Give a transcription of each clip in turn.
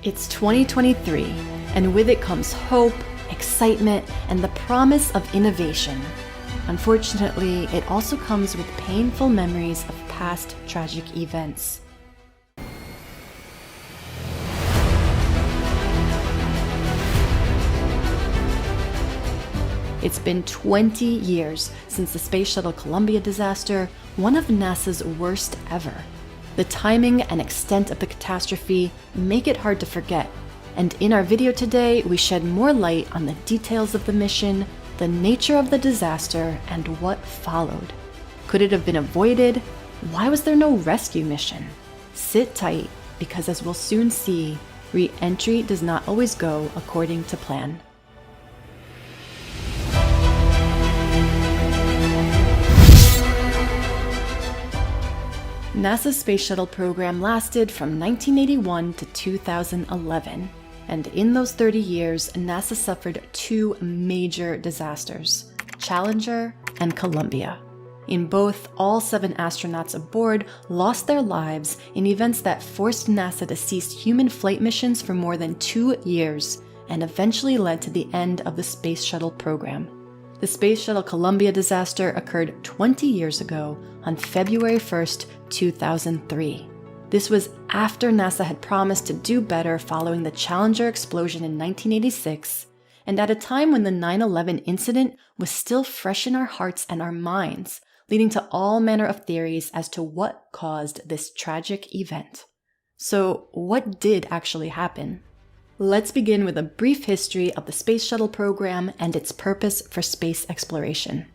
It's 2023, and with it comes hope, excitement, and the promise of innovation. Unfortunately, it also comes with painful memories of past tragic events. It's been 20 years since the Space Shuttle Columbia disaster, one of NASA's worst ever. The timing and extent of the catastrophe make it hard to forget, and in our video today, we shed more light on the details of the mission, the nature of the disaster, and what followed. Could it have been avoided? Why was there no rescue mission? Sit tight, because as we'll soon see, re-entry does not always go according to plan. NASA's Space Shuttle program lasted from 1981 to 2011, and in those 30 years, NASA suffered two major disasters, Challenger and Columbia. In both, all 7 astronauts aboard lost their lives in events that forced NASA to cease human flight missions for more than 2 years and eventually led to the end of the Space Shuttle program. The Space Shuttle Columbia disaster occurred 20 years ago on February 1st, 2003. This was after NASA had promised to do better following the Challenger explosion in 1986, and at a time when the 9/11 incident was still fresh in our hearts and our minds, leading to all manner of theories as to what caused this tragic event. So, what did actually happen? Let's begin with a brief history of the Space Shuttle program and its purpose for space exploration.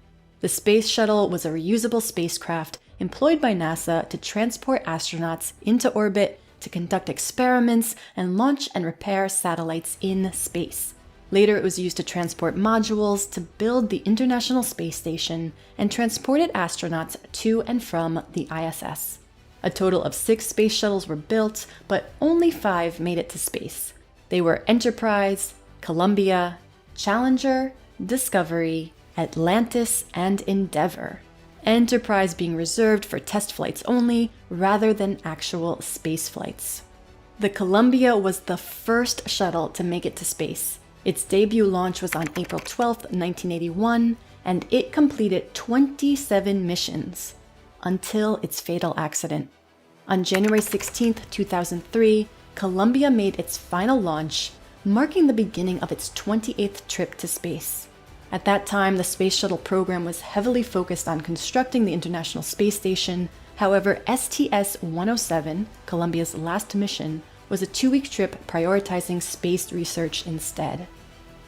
The Space Shuttle was a reusable spacecraft employed by NASA to transport astronauts into orbit, to conduct experiments, and launch and repair satellites in space. Later, it was used to transport modules to build the International Space Station and transported astronauts to and from the ISS. A total of 6 space shuttles were built, but only 5 made it to space. They were Enterprise, Columbia, Challenger, Discovery, Atlantis, and Endeavour. Enterprise being reserved for test flights only, rather than actual space flights. The Columbia was the first shuttle to make it to space. Its debut launch was on April 12, 1981, and it completed 27 missions, until its fatal accident. On January 16, 2003, Columbia made its final launch, marking the beginning of its 28th trip to space. At that time, the Space Shuttle program was heavily focused on constructing the International Space Station. However, STS-107, Columbia's last mission, was a 2-week trip prioritizing space research instead.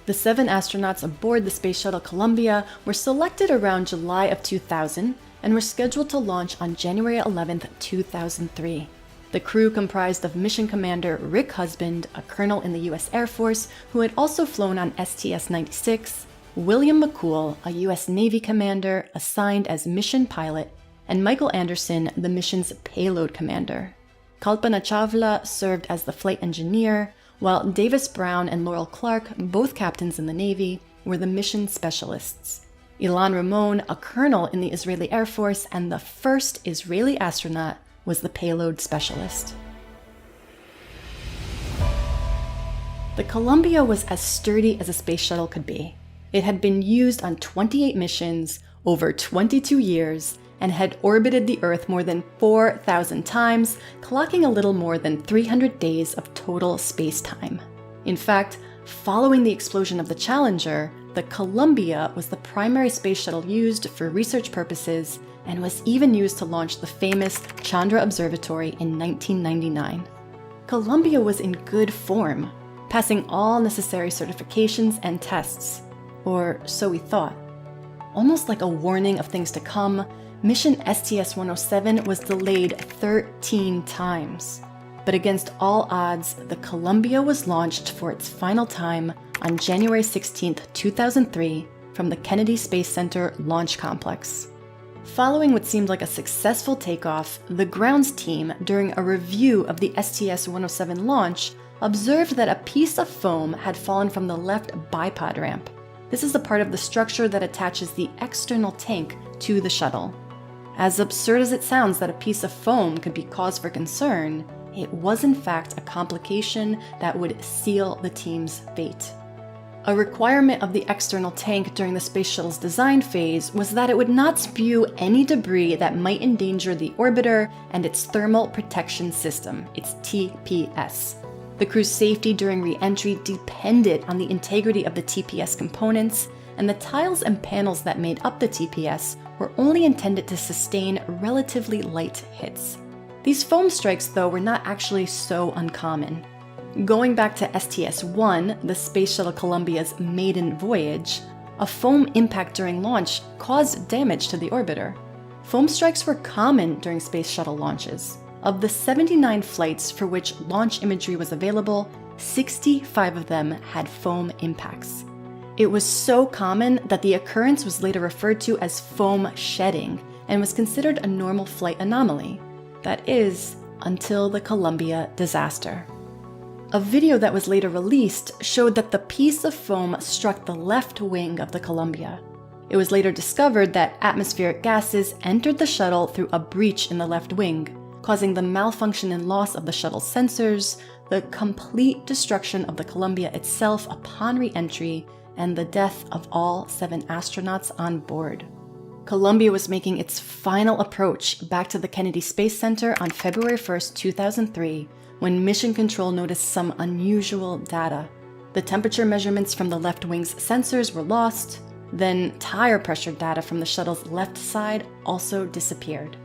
The 7 astronauts aboard the Space Shuttle Columbia were selected around July of 2000 and were scheduled to launch on January 11, 2003. The crew comprised of Mission Commander Rick Husband, a colonel in the U.S. Air Force who had also flown on STS-96, William McCool, a U.S. Navy commander assigned as mission pilot, and Michael Anderson, the mission's payload commander. Kalpana Chawla served as the flight engineer, while Davis Brown and Laurel Clark, both captains in the Navy, were the mission specialists. Ilan Ramon, a colonel in the Israeli Air Force and the first Israeli astronaut, was the payload specialist. The Columbia was as sturdy as a space shuttle could be. It had been used on 28 missions over 22 years and had orbited the Earth more than 4,000 times, clocking a little more than 300 days of total space-time. In fact, following the explosion of the Challenger, the Columbia was the primary space shuttle used for research purposes and was even used to launch the famous Chandra Observatory in 1999. Columbia was in good form, passing all necessary certifications and tests. Or so we thought. Almost like a warning of things to come, mission STS-107 was delayed 13 times. But against all odds, the Columbia was launched for its final time on January 16, 2003, from the Kennedy Space Center Launch Complex. Following what seemed like a successful takeoff, the grounds team, during a review of the STS-107 launch, observed that a piece of foam had fallen from the left bipod ramp. This is the part of the structure that attaches the external tank to the shuttle. As absurd as it sounds that a piece of foam could be cause for concern, it was in fact a complication that would seal the team's fate. A requirement of the external tank during the space shuttle's design phase was that it would not spew any debris that might endanger the orbiter and its thermal protection system, its TPS. The crew's safety during re-entry depended on the integrity of the TPS components, and the tiles and panels that made up the TPS were only intended to sustain relatively light hits. These foam strikes, though, were not actually so uncommon. Going back to STS-1, the Space Shuttle Columbia's maiden voyage, a foam impact during launch caused damage to the orbiter. Foam strikes were common during space shuttle launches. Of the 79 flights for which launch imagery was available, 65 of them had foam impacts. It was so common that the occurrence was later referred to as foam shedding and was considered a normal flight anomaly. That is, until the Columbia disaster. A video that was later released showed that the piece of foam struck the left wing of the Columbia. It was later discovered that atmospheric gases entered the shuttle through a breach in the left wing, causing the malfunction and loss of the shuttle's sensors, the complete destruction of the Columbia itself upon re-entry, and the death of all 7 astronauts on board. Columbia was making its final approach back to the Kennedy Space Center on February 1, 2003, when Mission Control noticed some unusual data. The temperature measurements from the left wing's sensors were lost, then tire pressure data from the shuttle's left side also disappeared.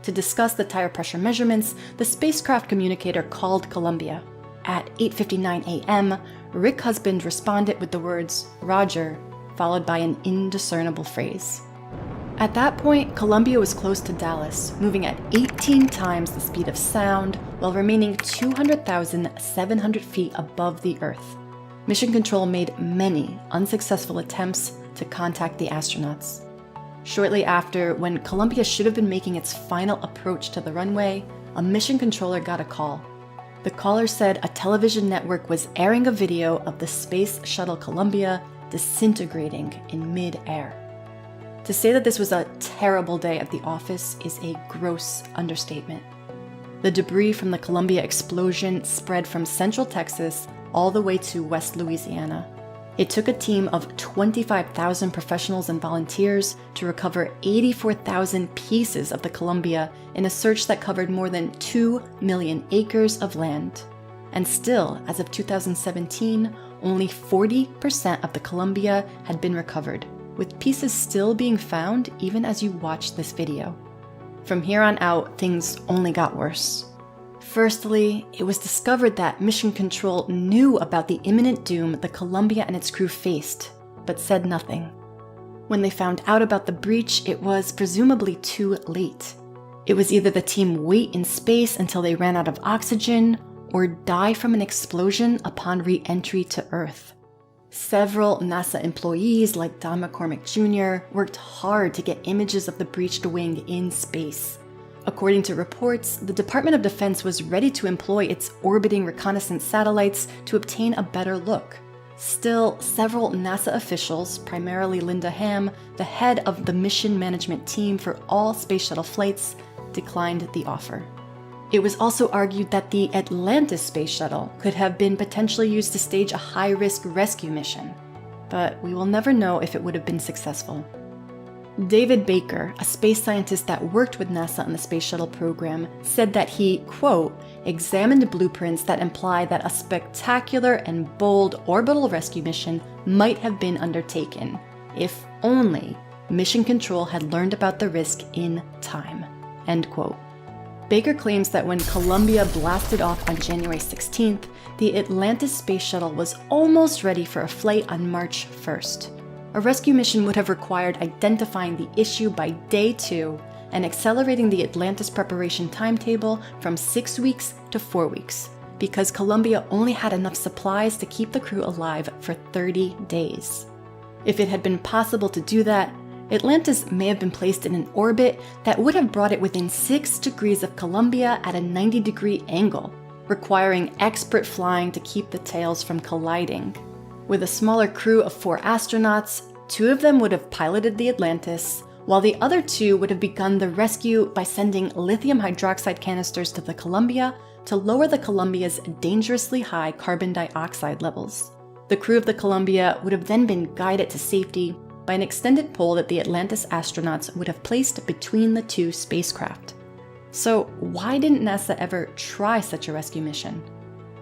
To discuss the tire pressure measurements, the spacecraft communicator called Columbia. At 8:59 a.m., Rick Husband responded with the words, "Roger," followed by an indiscernible phrase. At that point, Columbia was close to Dallas, moving at 18 times the speed of sound while remaining 200,700 feet above the Earth. Mission Control made many unsuccessful attempts to contact the astronauts. Shortly after, when Columbia should have been making its final approach to the runway, a mission controller got a call. The caller said a television network was airing a video of the Space Shuttle Columbia disintegrating in mid-air. To say that this was a terrible day at the office is a gross understatement. The debris from the Columbia explosion spread from central Texas all the way to West Louisiana. It took a team of 25,000 professionals and volunteers to recover 84,000 pieces of the Columbia in a search that covered more than 2 million acres of land. And still, as of 2017, only 40% of the Columbia had been recovered, with pieces still being found even as you watch this video. From here on out, things only got worse. Firstly, it was discovered that Mission Control knew about the imminent doom the Columbia and its crew faced, but said nothing. When they found out about the breach, it was presumably too late. It was either the team wait in space until they ran out of oxygen, or die from an explosion upon re-entry to Earth. Several NASA employees, like Don McCormick Jr., worked hard to get images of the breached wing in space. According to reports, the Department of Defense was ready to employ its orbiting reconnaissance satellites to obtain a better look. Still, several NASA officials, primarily Linda Ham, the head of the mission management team for all space shuttle flights, declined the offer. It was also argued that the Atlantis space shuttle could have been potentially used to stage a high-risk rescue mission, but we will never know if it would have been successful. David Baker, a space scientist that worked with NASA on the Space Shuttle program, said that he, quote, examined blueprints that imply that a spectacular and bold orbital rescue mission might have been undertaken, if only Mission Control had learned about the risk in time, end quote. Baker claims that when Columbia blasted off on January 16th, the Atlantis space shuttle was almost ready for a flight on March 1st. A rescue mission would have required identifying the issue by day 2 and accelerating the Atlantis preparation timetable from 6 weeks to 4 weeks, because Columbia only had enough supplies to keep the crew alive for 30 days. If it had been possible to do that, Atlantis may have been placed in an orbit that would have brought it within 6 degrees of Columbia at a 90-degree angle, requiring expert flying to keep the tails from colliding. With a smaller crew of 4 astronauts, 2 of them would have piloted the Atlantis, while the other 2 would have begun the rescue by sending lithium hydroxide canisters to the Columbia to lower the Columbia's dangerously high carbon dioxide levels. The crew of the Columbia would have then been guided to safety by an extended pole that the Atlantis astronauts would have placed between the two spacecraft. So why didn't NASA ever try such a rescue mission?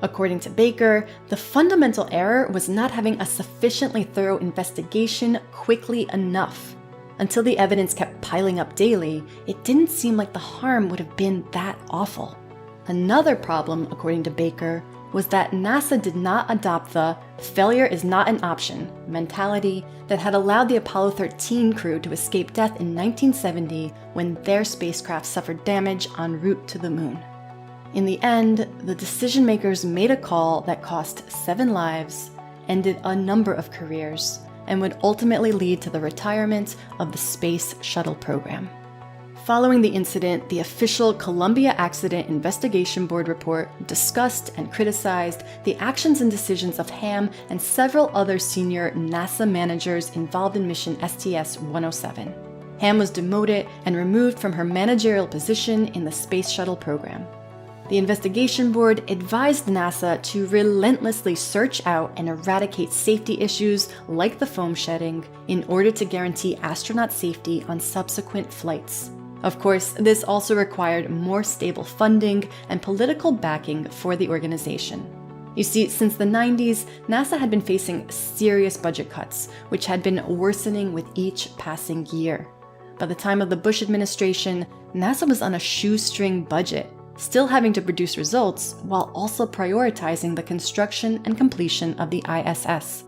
According to Baker, the fundamental error was not having a sufficiently thorough investigation quickly enough. Until the evidence kept piling up daily, it didn't seem like the harm would have been that awful. Another problem, according to Baker, was that NASA did not adopt the failure is not an option mentality that had allowed the Apollo 13 crew to escape death in 1970 when their spacecraft suffered damage en route to the moon. In the end, the decision makers made a call that cost 7 lives, ended a number of careers, and would ultimately lead to the retirement of the Space Shuttle program. Following the incident, the official Columbia Accident Investigation Board report discussed and criticized the actions and decisions of Ham and several other senior NASA managers involved in mission STS-107. Ham was demoted and removed from her managerial position in the Space Shuttle program. The investigation board advised NASA to relentlessly search out and eradicate safety issues like the foam shedding in order to guarantee astronaut safety on subsequent flights. Of course, this also required more stable funding and political backing for the organization. You see, since the 90s, NASA had been facing serious budget cuts, which had been worsening with each passing year. By the time of the Bush administration, NASA was on a shoestring budget, still having to produce results while also prioritizing the construction and completion of the ISS.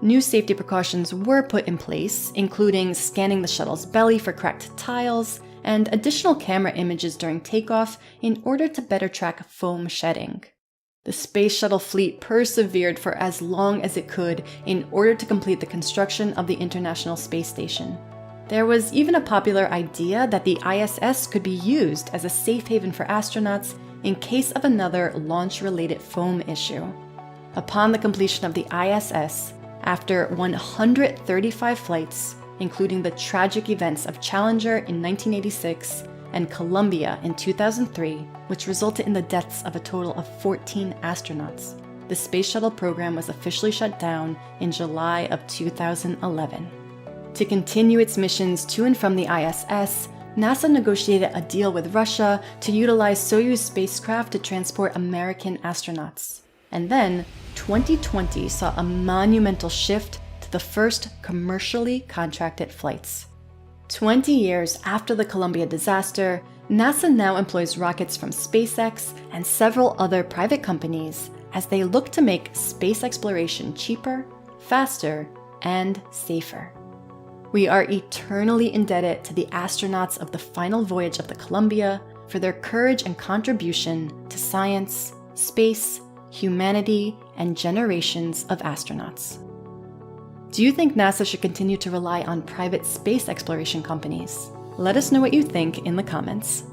New safety precautions were put in place, including scanning the shuttle's belly for cracked tiles and additional camera images during takeoff in order to better track foam shedding. The Space Shuttle fleet persevered for as long as it could in order to complete the construction of the International Space Station. There was even a popular idea that the ISS could be used as a safe haven for astronauts in case of another launch-related foam issue. Upon the completion of the ISS, after 135 flights, including the tragic events of Challenger in 1986 and Columbia in 2003, which resulted in the deaths of a total of 14 astronauts, the Space Shuttle program was officially shut down in July of 2011. To continue its missions to and from the ISS, NASA negotiated a deal with Russia to utilize Soyuz spacecraft to transport American astronauts. And then, 2020 saw a monumental shift to the first commercially contracted flights. 20 years after the Columbia disaster, NASA now employs rockets from SpaceX and several other private companies as they look to make space exploration cheaper, faster, and safer. We are eternally indebted to the astronauts of the final voyage of the Columbia for their courage and contribution to science, space, humanity, and generations of astronauts. Do you think NASA should continue to rely on private space exploration companies? Let us know what you think in the comments.